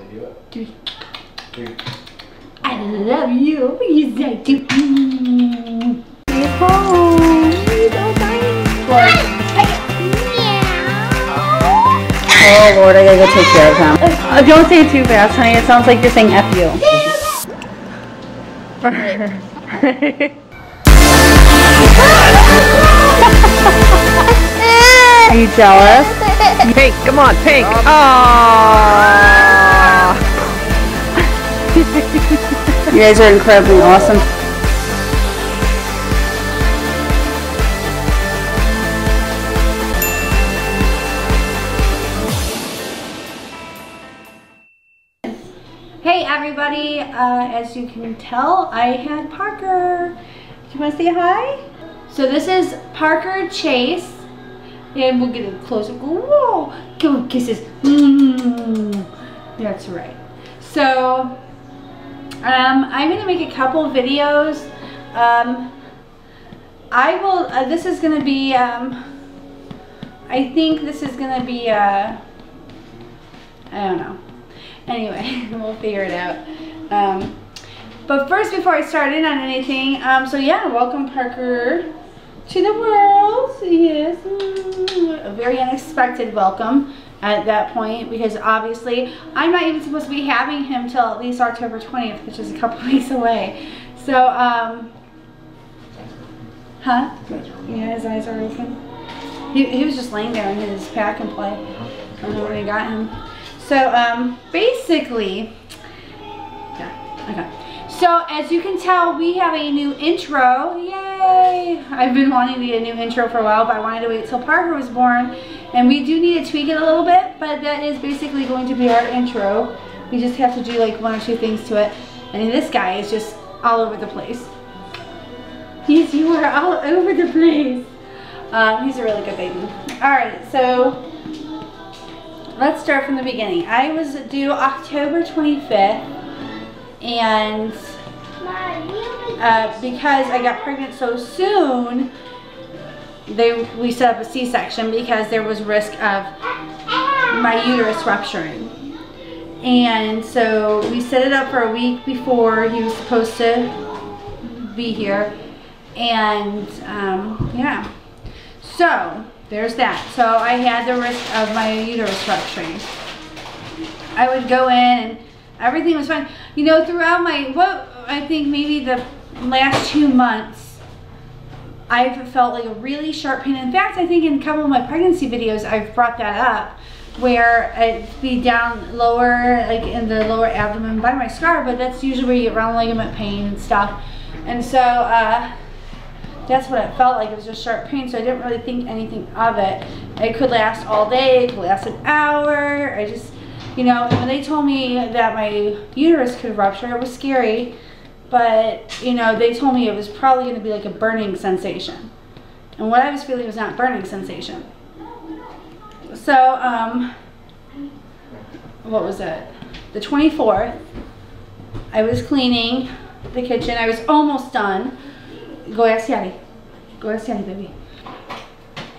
I love you. What do you say? He's home. He's so tiny. Oh Lord, I gotta go take care of him. Don't say it too fast, honey. It sounds like you're saying F you. Are you jealous? Pink, come on, Pink. Aww. You guys are incredibly awesome. Hey everybody, as you can tell, I had Parker. Do you want to say hi? So this is Parker Chase, and we'll get a closer. Whoa, give him kisses. That's right. So I'm gonna make a couple videos. I will. This is gonna be. I think this is gonna be. I don't know. Anyway, we'll figure it out. But first, before I start in on anything, so yeah, welcome Parker to the world. Yes, a very unexpected welcome at that point, because obviously I'm not even supposed to be having him till at least October 20th, which is a couple weeks away. So, huh? Yeah, his eyes are open. He was just laying there in his pack and play. I don't know where they got him. So, basically, yeah, okay. So, as you can tell, we have a new intro. Yay! I've been wanting to get a new intro for a while, but I wanted to wait till Parker was born. And we do need to tweak it a little bit, but that is basically going to be our intro. We just have to do like 1 or 2 things to it. And this guy is just all over the place. Yes, you are all over the place. He's a really good baby. Alright, so let's start from the beginning. I was due October 25th, and because I got pregnant so soon, we set up a C-section because there was risk of my uterus rupturing. And so we set it up for a week before he was supposed to be here. And yeah, so there's that. So I had the risk of my uterus rupturing. I would go in and everything was fine. You know, throughout I think maybe the last 2 months, I've felt like a really sharp pain. In fact, I think in a couple of my pregnancy videos, I've brought that up, where it'd be down lower, like in the lower abdomen by my scar, but that's usually where you get round ligament pain and stuff. And so that's what it felt like. It was just sharp pain, so I didn't really think anything of it. It could last all day, it could last an hour. I just, you know, when they told me that my uterus could rupture, it was scary. But, you know, they told me it was probably going to be like a burning sensation. And what I was feeling was not burning sensation. So, what was it? The 24th, I was cleaning the kitchen. I was almost done. Go ask Daddy. Go ask Daddy, baby.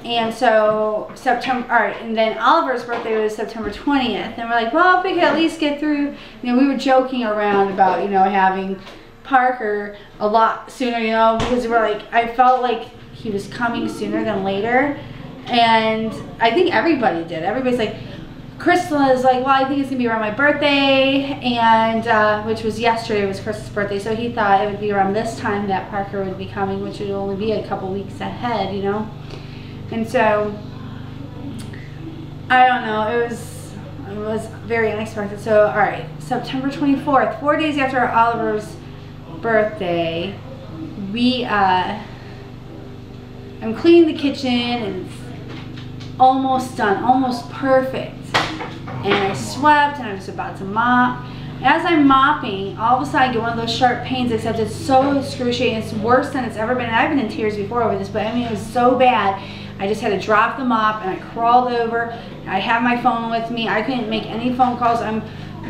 And so, September, all right, and then Oliver's birthday was September 20th. And we're like, well, if we could at least get through, you know, we were joking around about, you know, having Parker a lot sooner, you know, because we're like, I felt like he was coming sooner than later, and I think everybody did. Everybody's like, Crystal is like, well, I think it's gonna be around my birthday, and which was yesterday, was Crystal's birthday, so he thought it would be around this time that Parker would be coming, which would only be a couple weeks ahead, you know. And so I don't know, it was very unexpected. So all right, September 24th, 4 days after Oliver's birthday, I'm cleaning the kitchen and it's almost done, almost perfect. And I swept and I was about to mop. As I'm mopping, all of a sudden I get one of those sharp pains, except it's so excruciating. It's worse than it's ever been. And I've been in tears before over this, but I mean, it was so bad. I just had to drop the mop and I crawled over. I have my phone with me. I couldn't make any phone calls. I'm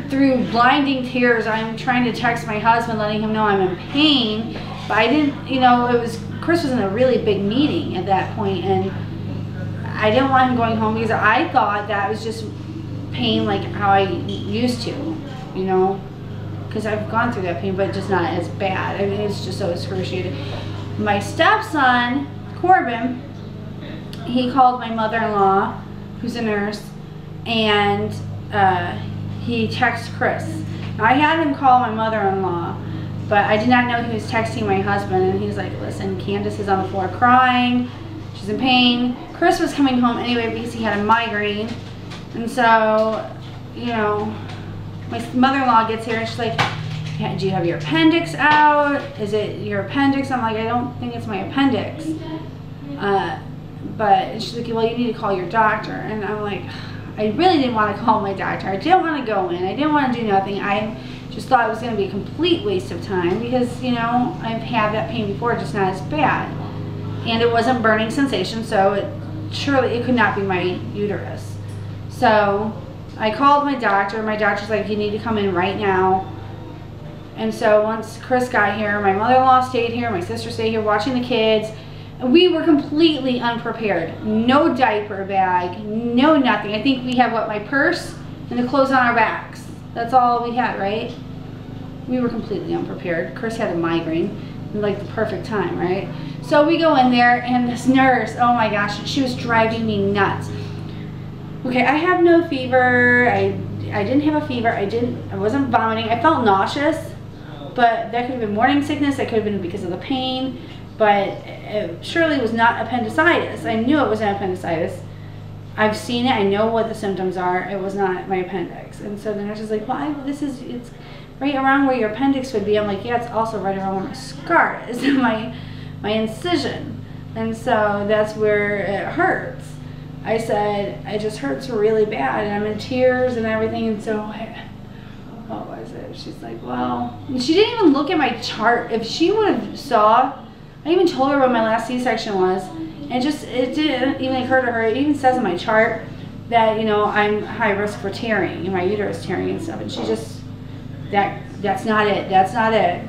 through blinding tears. I'm trying to text my husband, letting him know I'm in pain. But I didn't, you know, Chris was in a really big meeting at that point, and I didn't want him going home because I thought that was just pain like how I used to, you know, because I've gone through that pain, but just not as bad. I mean, it's just so excruciating. My stepson, Corbin, he called my mother-in-law, who's a nurse, and he texted Chris. Now, I had him call my mother-in-law, but I did not know he was texting my husband, and he's like, listen, Candace is on the floor crying. She's in pain. Chris was coming home anyway because he had a migraine. And so, you know, my mother-in-law gets here and she's like, yeah, do you have your appendix out? Is it your appendix? I'm like, I don't think it's my appendix. But she's like, well, you need to call your doctor. And I'm like, I really didn't want to call my doctor. I didn't want to go in. I didn't want to do nothing. I just thought it was going to be a complete waste of time because, you know, I've had that pain before, just not as bad. And it wasn't burning sensation, so surely it could not be my uterus. So I called my doctor. My doctor's like, you need to come in right now. And so once Chris got here, my mother-in-law stayed here, my sister stayed here watching the kids. And we were completely unprepared. No diaper bag, no nothing. I think we have, what, my purse and the clothes on our backs. That's all we had, right? We were completely unprepared. Chris had a migraine, like the perfect time, right? So we go in there and this nurse, oh my gosh, she was driving me nuts. Okay, I have no fever. I didn't have a fever. I wasn't vomiting. I felt nauseous, but that could have been morning sickness. That could have been because of the pain, but it surely was not appendicitis. I knew it was an appendicitis. I've seen it. I know what the symptoms are. It was not my appendix. And so the nurse is like, well, it's right around where your appendix would be. I'm like, yeah, it's also right around where my scar is, my incision. And so that's where it hurts. I said, it just hurts really bad, and I'm in tears and everything. And so, what was it? She's like, well, and she didn't even look at my chart. If she would have saw, I even told her what my last C-section was, and it didn't even occur to her. It even says in my chart that, you know, I'm high risk for tearing, and my uterus tearing and stuff. And she just, that's not it. That's not it.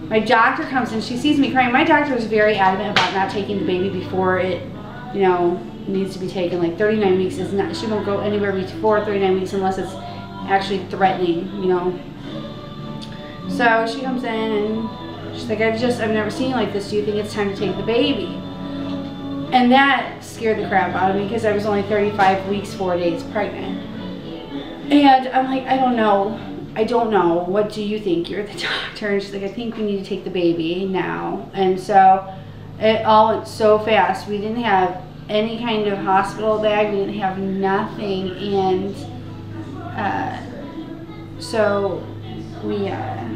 My doctor comes in, she sees me crying. My doctor was very adamant about not taking the baby before it, you know, needs to be taken. Like 39 weeks is not, she won't go anywhere before 39 weeks unless it's actually threatening, you know. So she comes in and she's like, I've never seen you like this. Do you think it's time to take the baby? And that scared the crap out of me because I was only 35 weeks, 4 days pregnant. And I'm like, I don't know. What do you think? You're the doctor. And she's like, I think we need to take the baby now. And so it all went so fast. We didn't have any kind of hospital bag. We didn't have nothing. And so we, I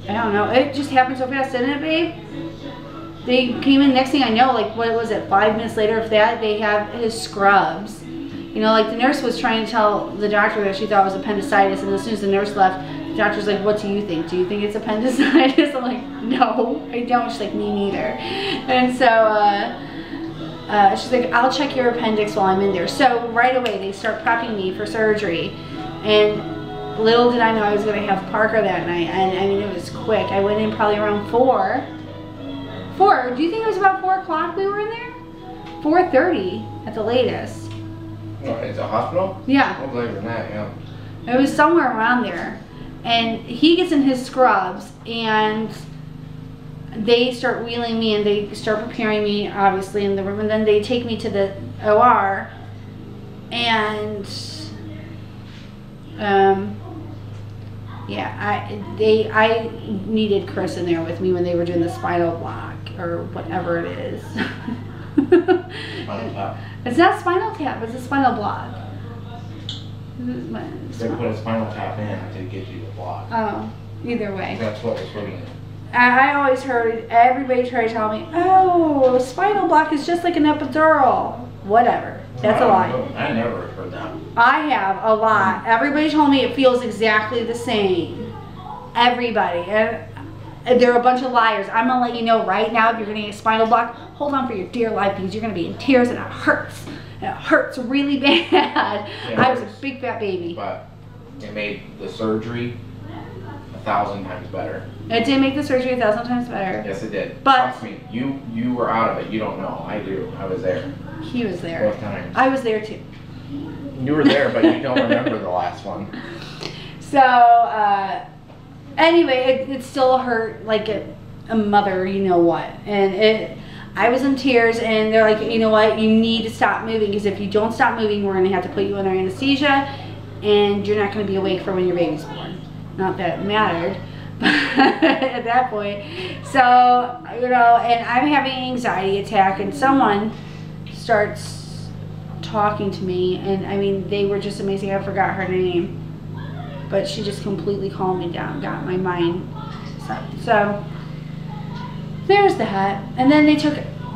don't know. It just happened so fast, didn't it, babe? They came in, next thing I know, like, what was it, 5 minutes later, if that, they have his scrubs. You know, like the nurse was trying to tell the doctor that she thought it was appendicitis, and as soon as the nurse left, the doctor's like, what do you think? Do you think it's appendicitis? I'm like, no, I don't. She's like, me neither. And so she's like, I'll check your appendix while I'm in there. So right away, they start prepping me for surgery. And little did I know I was going to have Parker that night. And I mean, it was quick. I went in probably around 4. Do you think it was about 4 o'clock we were in there? 4:30 at the latest. It's a hospital? Yeah. Oh, later than that, yeah. It was somewhere around there. And he gets in his scrubs and they start wheeling me and they start preparing me, obviously, in the room. And then they take me to the OR. And yeah, I needed Chris in there with me when they were doing the spinal block or whatever it is. Spinal tap. It's not spinal tap, it's a spinal block. They put a spinal tap in to get you the block. Oh, either way. That's what was putting it. I always heard everybody try to tell me, oh, spinal block is just like an epidural. Whatever. That's a lie. I never heard that. I have a lot. Everybody told me it feels exactly the same. Everybody. And they're a bunch of liars. I'm going to let you know right now, if you're getting a spinal block, hold on for your dear life because you're going to be in tears and it hurts. And it hurts really bad. Yeah, I was a big fat baby. But it made the surgery 1,000 times better. It did make the surgery 1,000 times better. Yes, it did. But trust me, you were out of it. You don't know. I do. I was there. He was there. Both times. I was there too. You were there, but you don't remember the last one. So, anyway, it still hurt like a mother, you know what. And I was in tears, and they're like, you know what, you need to stop moving, because if you don't stop moving, we're going to have to put you under anesthesia, and you're not going to be awake for when your baby's born. Not that it mattered at that point. So, you know, and I'm having an anxiety attack, and someone starts talking to me, and I mean, they were just amazing. I forgot her name, but she just completely calmed me down, got my mind set. So there's that. And then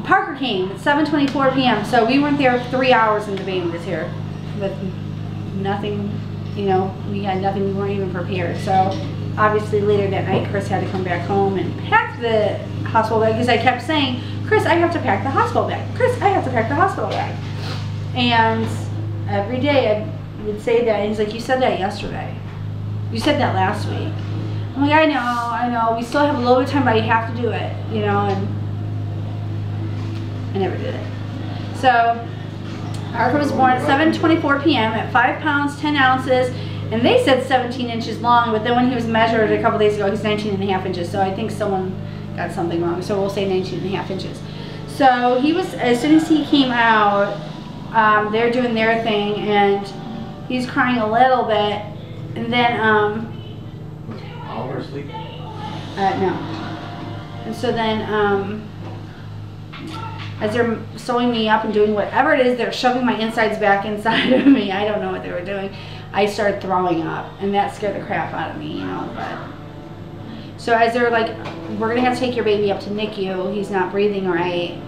Parker came at 7:24 p.m. So we weren't there 3 hours, and the baby was here with nothing, you know, we had nothing, we weren't even prepared. So obviously later that night, Chris had to come back home and pack the hospital bag, because I kept saying, Chris, I have to pack the hospital bag. Chris, I have to pack the hospital bag. And every day I would say that, and he's like, you said that yesterday. You said that last week. I'm like, I know, we still have a little bit of time, but you have to do it, you know, and I never did it. So, Parker was born at 7:24 p.m. at 5 pounds, 10 ounces, and they said 17 inches long, but then when he was measured a couple days ago, he's 19.5 inches, so I think someone got something wrong, so we'll say 19.5 inches. So, he was, as soon as he came out, they're doing their thing, and he's crying a little bit, and then, Oliver asleep? no. And so then, as they're sewing me up and doing whatever it is, they're shoving my insides back inside of me. I don't know what they were doing. I started throwing up, and that scared the crap out of me, you know, but. So as they're like, we're gonna have to take your baby up to NICU. He's not breathing right.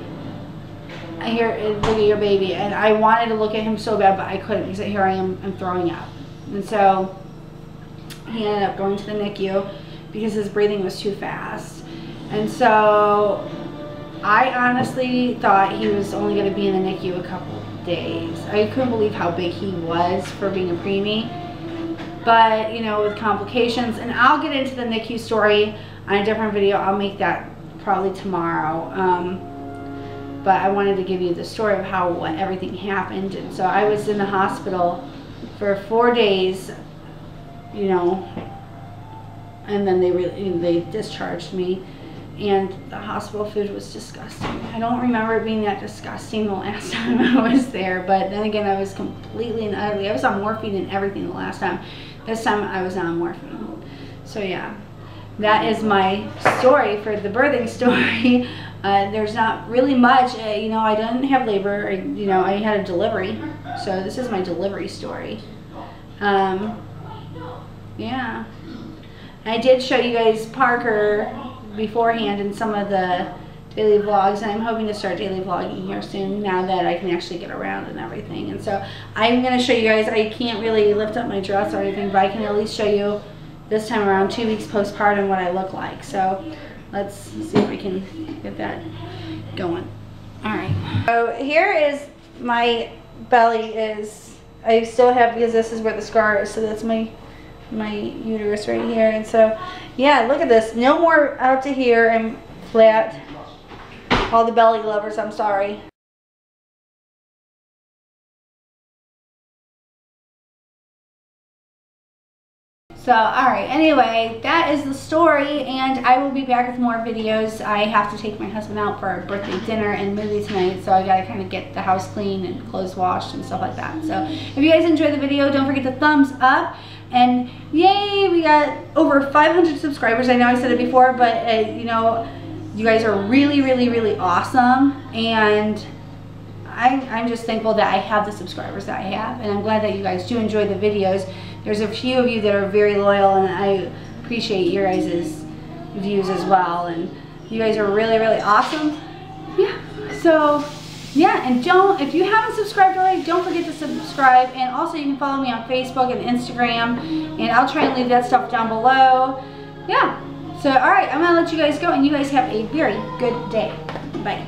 I hear, look at your baby. And I wanted to look at him so bad, but I couldn't, because here I am, I'm throwing up. And so he ended up going to the NICU because his breathing was too fast. And so I honestly thought he was only going to be in the NICU a couple days. I couldn't believe how big he was for being a preemie. But, you know, with complications, and I'll get into the NICU story on a different video. I'll make that probably tomorrow. But I wanted to give you the story of how everything happened. And so I was in the hospital for 4 days, you know, and then they discharged me, and the hospital food was disgusting. I don't remember it being that disgusting the last time I was there, but then again, I was completely and utterly, I was on morphine and everything the last time. This time I was not on morphine. So yeah, that is my story for the birthing story. There's not really much, you know, I didn't have labor, you know, I had a delivery. So this is my delivery story. Yeah. I did show you guys Parker beforehand in some of the daily vlogs, and I'm hoping to start daily vlogging here soon now that I can actually get around and everything. And so I'm going to show you guys, I can't really lift up my dress or anything, but I can at least show you this time around 2 weeks postpartum what I look like. So let's see if we can get that going. Alright. So here is my belly I still have, because this is where the scar is, so that's my uterus right here. And so yeah, look at this, no more out to here and flat. All the belly lovers, I'm sorry. So alright, anyway, that is the story, and I will be back with more videos. I have to take my husband out for our birthday dinner and movie tonight, so I gotta kind of get the house clean and clothes washed and stuff like that. So if you guys enjoyed the video, don't forget to thumbs up. And yay, we got over 500 subscribers. I know I said it before, but you know, you guys are really, really, really awesome, and I'm just thankful that I have the subscribers that I have, and I'm glad that you guys do enjoy the videos. There's a few of you that are very loyal, and I appreciate your guys' views as well, and you guys are really, really awesome. Yeah, so yeah, and if you haven't subscribed already, don't forget to subscribe, and also you can follow me on Facebook and Instagram, and I'll try and leave that stuff down below. Yeah, so alright, I'm gonna let you guys go, and you guys have a very good day. Bye.